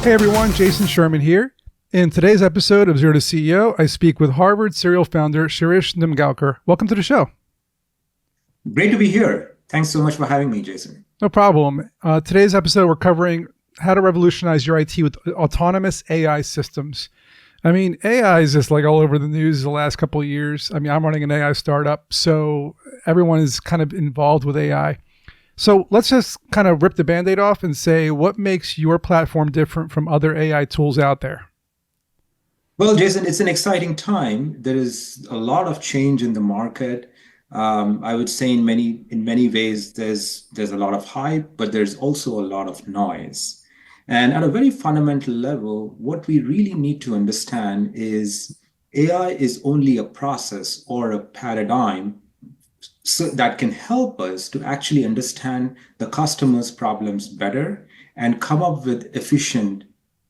Hey everyone, Jason Sherman here. In today's episode of Zero to CEO, I speak with Harvard serial founder Shirish Nimgaonkar. Welcome to the show. Great to be here. Thanks so much for having me, Jason. No problem. Today's episode, we're covering how to revolutionize your IT with autonomous AI systems. I mean, AI is just like all over the news the last couple of years. I mean, I'm running an AI startup, so everyone is kind of involved with AI. So let's just kind of rip the Band-Aid off and say, what makes your platform different from other AI tools out there? Well, Jason, it's an exciting time. There is a lot of change in the market. I would say in many ways, there's a lot of hype, but there's also a lot of noise. And at a very fundamental level, what we really need to understand is AI is only a process or a paradigm that can help us to actually understand the customer's problems better and come up with efficient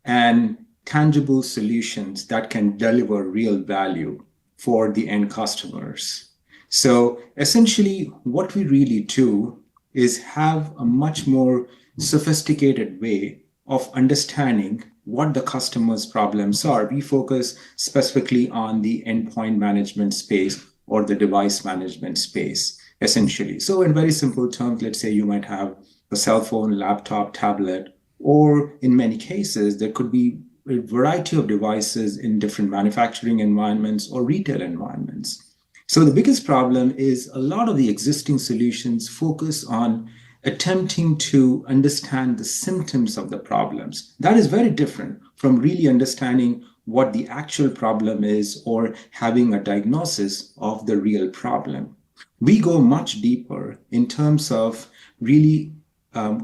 and tangible solutions that can deliver real value for the end customers. So essentially, what we really do is have a much more sophisticated way of understanding what the customer's problems are. We focus specifically on the endpoint management space or the device management space, essentially. So in very simple terms, let's say you might have a cell phone, laptop, tablet, or in many cases, there could be a variety of devices in different manufacturing environments or retail environments. So the biggest problem is a lot of the existing solutions focus on attempting to understand the symptoms of the problems. That is very different from really understanding what the actual problem is or having a diagnosis of the real problem. We go much deeper in terms of really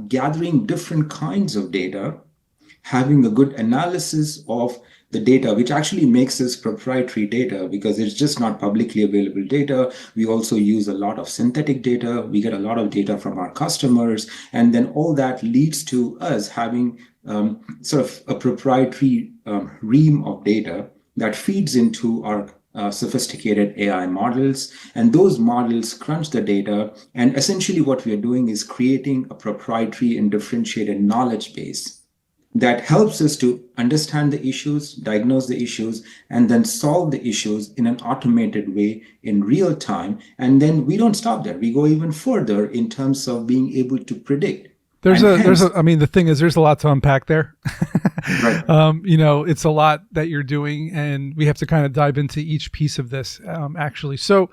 gathering different kinds of data, having a good analysis of the data, which actually makes this proprietary data because it's just not publicly available data. We also use a lot of synthetic data. We get a lot of data from our customers. And then all that leads to us having sort of a proprietary ream of data that feeds into our sophisticated AI models. And those models crunch the data. And essentially what we are doing is creating a proprietary and differentiated knowledge base that helps us to understand the issues, diagnose the issues, and then solve the issues in an automated way in real time. And then we don't stop there. We go even further in terms of being able to predict. I mean, the thing is, there's a lot to unpack there. Right. It's a lot that you're doing, and we have to kind of dive into each piece of this, actually. So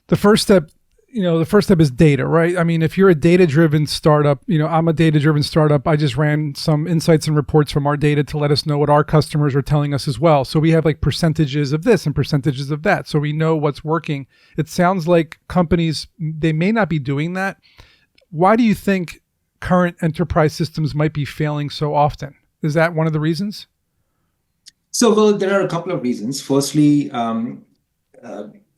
the first step is data, right? I mean, if you're a data-driven startup, I'm a data-driven startup. I just ran some insights and reports from our data to let us know what our customers are telling us as well. So we have like percentages of this and percentages of that. So we know what's working. It sounds like companies, they may not be doing that. Why do you think current enterprise systems might be failing so often? Is that one of the reasons? So, well, there are a couple of reasons. Firstly,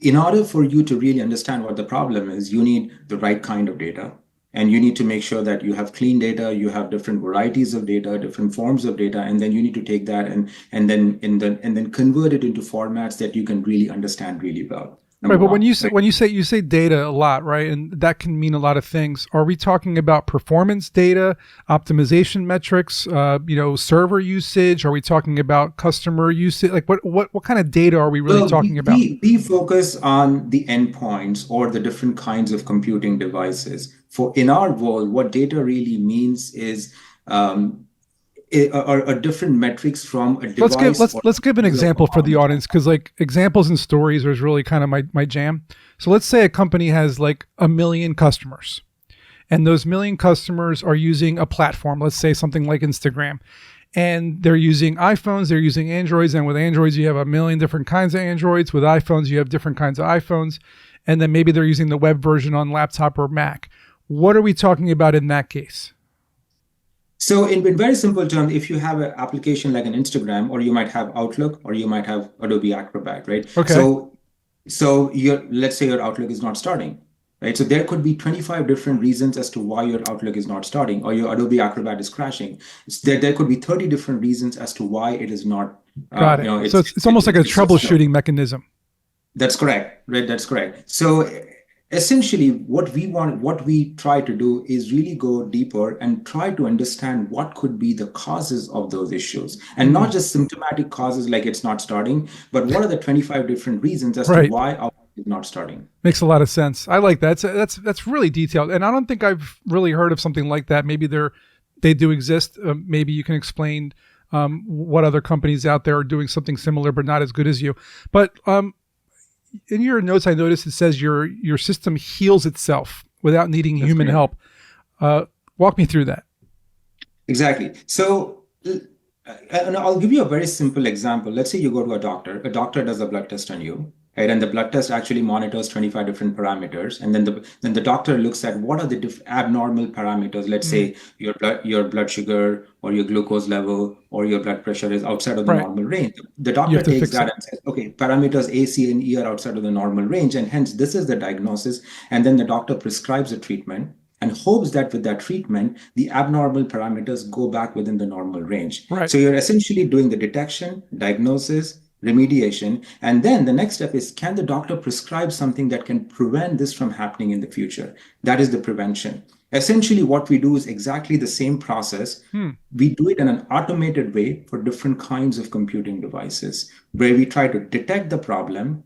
in order for you to really understand what the problem is, you need the right kind of data. And you need to make sure that you have clean data, you have different varieties of data, different forms of data, and then you need to take that and then convert it into formats that you can really understand really well. Right, but when you say data a lot, right, and that can mean a lot of things. Are we talking about performance data, optimization metrics, server usage? Are we talking about customer usage? Like, what kind of data are we really talking about? We focus on the endpoints or the different kinds of computing devices. In our world, what data really means is are different metrics from a device. Let's give an example for the audience, because like examples and stories is really kind of my jam. So let's say a company has like 1 million customers, and those 1 million customers are using a platform. Let's say something like Instagram, and they're using iPhones, they're using Androids, and with Androids you have 1 million different kinds of Androids. With iPhones you have different kinds of iPhones, and then maybe they're using the web version on laptop or Mac. What are we talking about in that case? So in very simple terms, if you have an application like an Instagram, or you might have Outlook, or you might have Adobe Acrobat, right? Okay. So let's say your Outlook is not starting, right? So there could be 25 different reasons as to why your Outlook is not starting, or your Adobe Acrobat is crashing. There could be 30 different reasons as to why it is not. Got it. So it's almost like a troubleshooting mechanism. That's correct, right? That's correct. So essentially what we try to do is really go deeper and try to understand what could be the causes of those issues, and not Mm, just symptomatic causes like it's not starting, but what are the 25 different reasons as to right. why our is not starting. Makes a lot of sense. I like that. That's really detailed, and I don't think I've really heard of something like that. Maybe they do exist. Maybe you can explain what other companies out there are doing something similar, but not as good as you. But in your notes, I noticed it says your system heals itself without needing That's human correct. help. Uh, Walk me through that. Exactly. So, and I'll give you a very simple example. Let's say you go to a doctor. A doctor does a blood test on you, right? And the blood test actually monitors 25 different parameters. And then the doctor looks at what are the abnormal parameters. Let's Mm, say your blood sugar or your glucose level or your blood pressure is outside of the right. normal range. The You have doctor to takes fix that it. and says, okay, parameters A, C, and E are outside of the normal range, and hence this is the diagnosis. And then the doctor prescribes a treatment and hopes that with that treatment, the abnormal parameters go back within the normal range. Right. So you're essentially doing the detection, diagnosis, remediation, and then the next step is, can the doctor prescribe something that can prevent this from happening in the future? That is the prevention. Essentially, what we do is exactly the same process. Hmm. We do it in an automated way for different kinds of computing devices, where we try to detect the problem,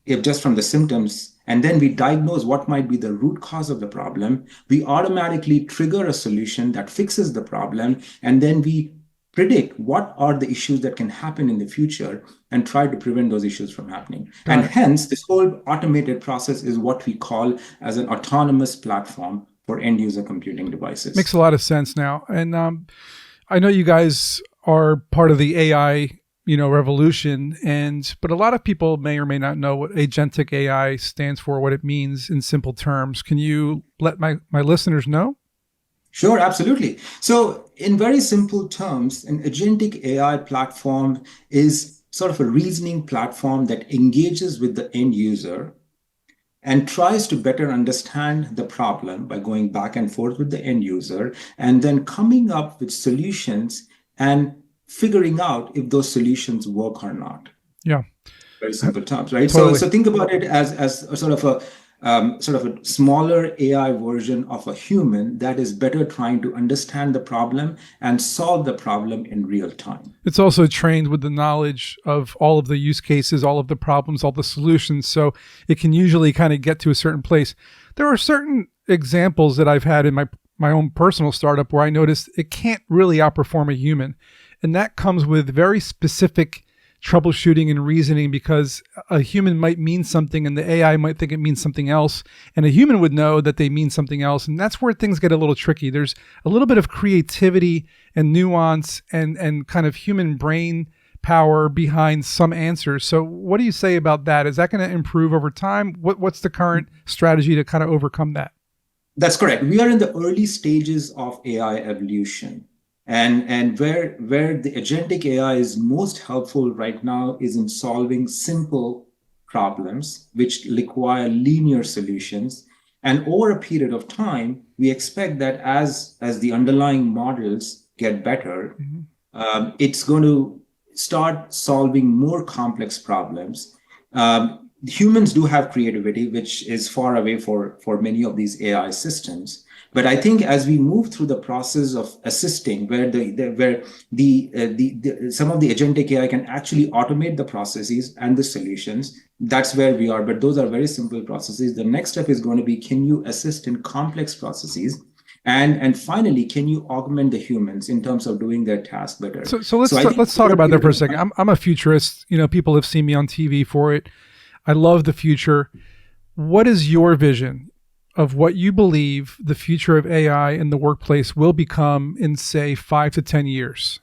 if just from the symptoms, and then we diagnose what might be the root cause of the problem. We automatically trigger a solution that fixes the problem, and then we predict what are the issues that can happen in the future and try to prevent those issues from happening. And Got it. hence, this whole automated process is what we call as an autonomous platform for end user computing Makes devices. a lot of sense now. And I know you guys are part of the AI, revolution, and but a lot of people may or may not know what agentic AI stands for, what it means in simple terms. Can you let my listeners know? Sure, absolutely. So, in very simple terms, an agentic AI platform is sort of a reasoning platform that engages with the end user and tries to better understand the problem by going back and forth with the end user and then coming up with solutions and figuring out if those solutions work or not. Yeah, Very simple terms, right? So, totally. so think about it as a sort of a smaller AI version of a human that is better trying to understand the problem and solve the problem in real time. It's also trained with the knowledge of all of the use cases, all of the problems, all the solutions. So it can usually kind of get to a certain place. There are certain examples that I've had in my own personal startup where I noticed it can't really outperform a human. And that comes with very specific troubleshooting and reasoning because a human might mean something and the AI might think it means something else. And a human would know that they mean something else. And that's where things get a little tricky. There's a little bit of creativity and nuance and kind of human brain power behind some answers. So what do you say about that? Is that going to improve over time? What's the current strategy to kind of overcome that? That's correct. We are in the early stages of AI evolution. And where the agentic AI is most helpful right now is in solving simple problems which require linear solutions. And over a period of time, we expect that as the underlying models get better, Mhm. it's going to start solving more complex problems. Humans do have creativity, which is far away for many of these AI systems. But I think as we move through the process of assisting, where some of the agentic AI can actually automate the processes and the solutions, that's where we are. But those are very simple processes. The next step is going to be, can you assist in complex processes? And finally, can you augment the humans in terms of doing their task better? So So I think let's talk over a about that period for a of second. time, I'm a futurist. People have seen me on TV for it. I love the future. What is your vision of what you believe the future of AI in the workplace will become in, say, 5 to 10 years?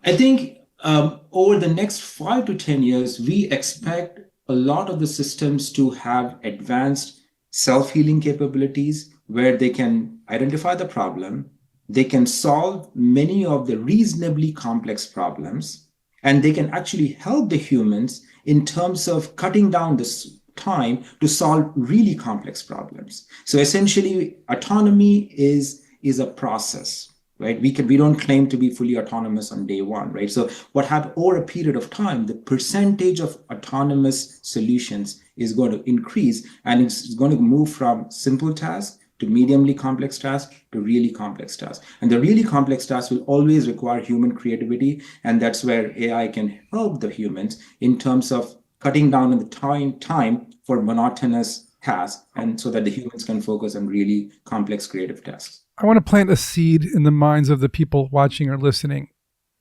I think over the next 5 to 10 years, we expect a lot of the systems to have advanced self-healing capabilities where they can identify the problem, they can solve many of the reasonably complex problems, and they can actually help the humans in terms of cutting down this time to solve really complex problems. So essentially, autonomy is a process. right? We don't claim to be fully autonomous on day one, right? So what happens over a period of time, the percentage of autonomous solutions is going to increase, and it's going to move from simple tasks to mediumly complex tasks to really complex tasks. And the really complex tasks will always require human creativity, and that's where AI can help the humans in terms of cutting down on the time for monotonous tasks, and so that the humans can focus on really complex creative tasks. I want to plant a seed in the minds of the people watching or listening.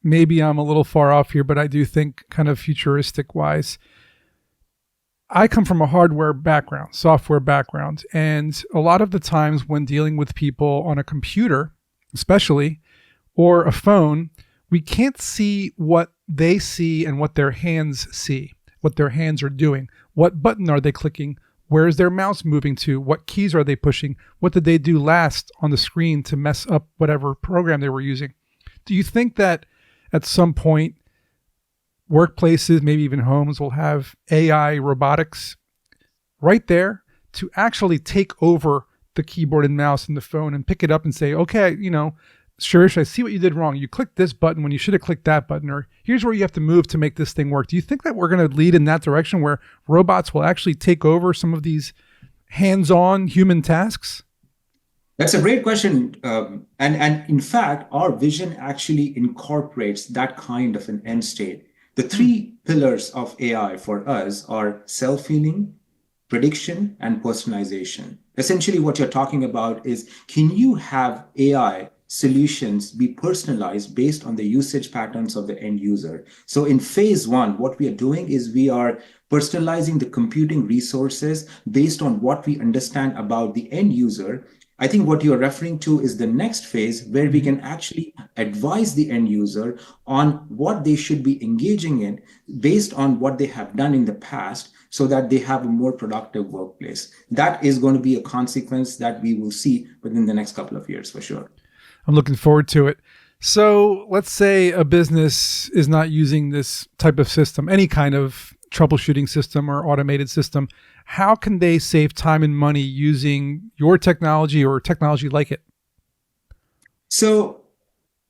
Maybe I'm a little far off here, but I do think kind of futuristic wise. I come from a hardware background, software background, and a lot of the times when dealing with people on a computer, especially, or a phone, we can't see what they see and what their hands see, what their hands are doing. What button are they clicking? Where is their mouse moving to? What keys are they pushing? What did they do last on the screen to mess up whatever program they were using? Do you think that at some point workplaces, maybe even homes, will have AI robotics right there to actually take over the keyboard and mouse and the phone and pick it up and say, okay, Shirish, I see what you did wrong. You clicked this button when you should have clicked that button, or here's where you have to move to make this thing work. Do you think that we're going to lead in that direction where robots will actually take over some of these hands-on human tasks? That's a great question. And in fact, our vision actually incorporates that kind of an end state. The three pillars of AI for us are self-healing, prediction, and personalization. Essentially, what you're talking about is, can you have AI solutions be personalized based on the usage patterns of the end user? So in phase one, what we are doing is we are personalizing the computing resources based on what we understand about the end user. I think what you're referring to is the next phase, where we can actually advise the end user on what they should be engaging in based on what they have done in the past, so that they have a more productive workplace. That is going to be a consequence that we will see within the next couple of years for sure. I'm looking forward to it. So let's say a business is not using this type of system, any kind of troubleshooting system or automated system. How can they save time and money using your technology or technology like it? So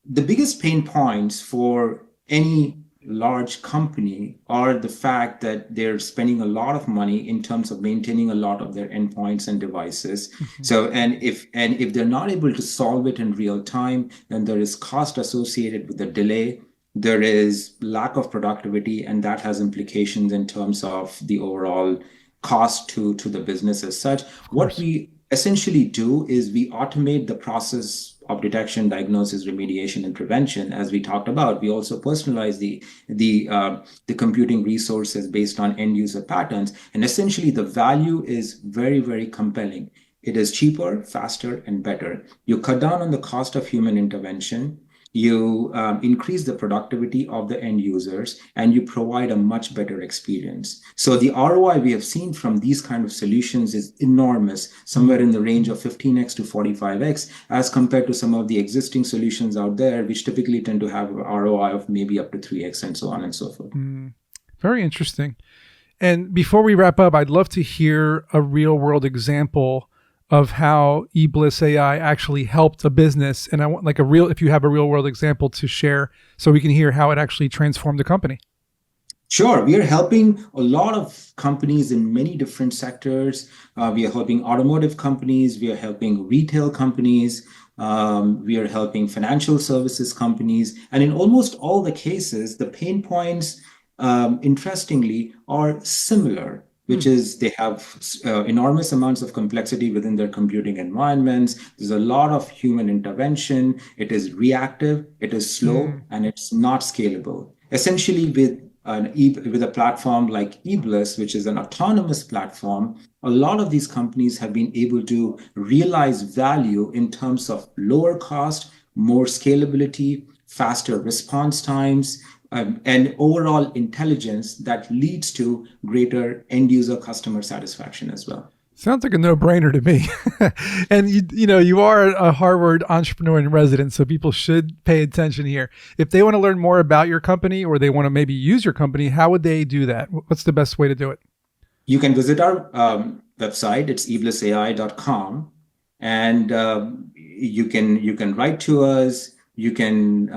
the biggest pain points for any large company are the fact that they're spending a lot of money in terms of maintaining a lot of their endpoints and devices. Mm-hmm. So and if they're not able to solve it in real time, then there is cost associated with the delay. There is lack of productivity, and that has implications in terms of the overall cost to the business as such. What we essentially do is we automate the process of detection, diagnosis, remediation, and prevention. As we talked about, we also personalize the computing resources based on end user patterns. And essentially, the value is very, very compelling. It is cheaper, faster, and better. You cut down on the cost of human intervention. You increase the productivity of the end users, and you provide a much better experience. So the ROI we have seen from these kind of solutions is enormous, somewhere in the range of 15x to 45x, as compared to some of the existing solutions out there, which typically tend to have an ROI of maybe up to 3x, and so on and so forth. Very interesting. And before we wrap up, I'd love to hear a real world example of how eBlissAI actually helped a business. And I want if you have a real world example to share so we can hear how it actually transformed the company. Sure. We are helping a lot of companies in many different sectors. We are helping automotive companies. We are helping retail companies. We are helping financial services companies. And in almost all the cases, the pain points, interestingly, are similar, which is they have enormous amounts of complexity within their computing environments. There's a lot of human intervention. It is reactive, it is slow, and it's not scalable. Essentially, with a platform like eBliss, which is an autonomous platform, a lot of these companies have been able to realize value in terms of lower cost, more scalability, faster response times, and overall intelligence that leads to greater end user customer satisfaction as well. Sounds like a no-brainer to me. And you are a Harvard entrepreneur in residence, so people should pay attention here. If they want to learn more about your company, or they want to maybe use your company, how would they do that? What's the best way to do it? You can visit our website. It's eBlissAI.com, and you can write to us. You can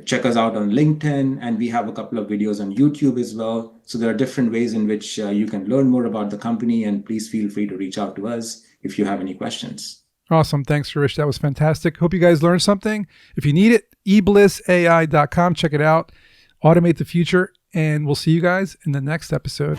check us out on LinkedIn, and we have a couple of videos on YouTube as well. So there are different ways in which you can learn more about the company, and please feel free to reach out to us if you have any questions. Awesome. Thanks, Shirish. That was fantastic. Hope you guys learned something. If you need it, eBlissAI.com. Check it out. Automate the future. And we'll see you guys in the next episode.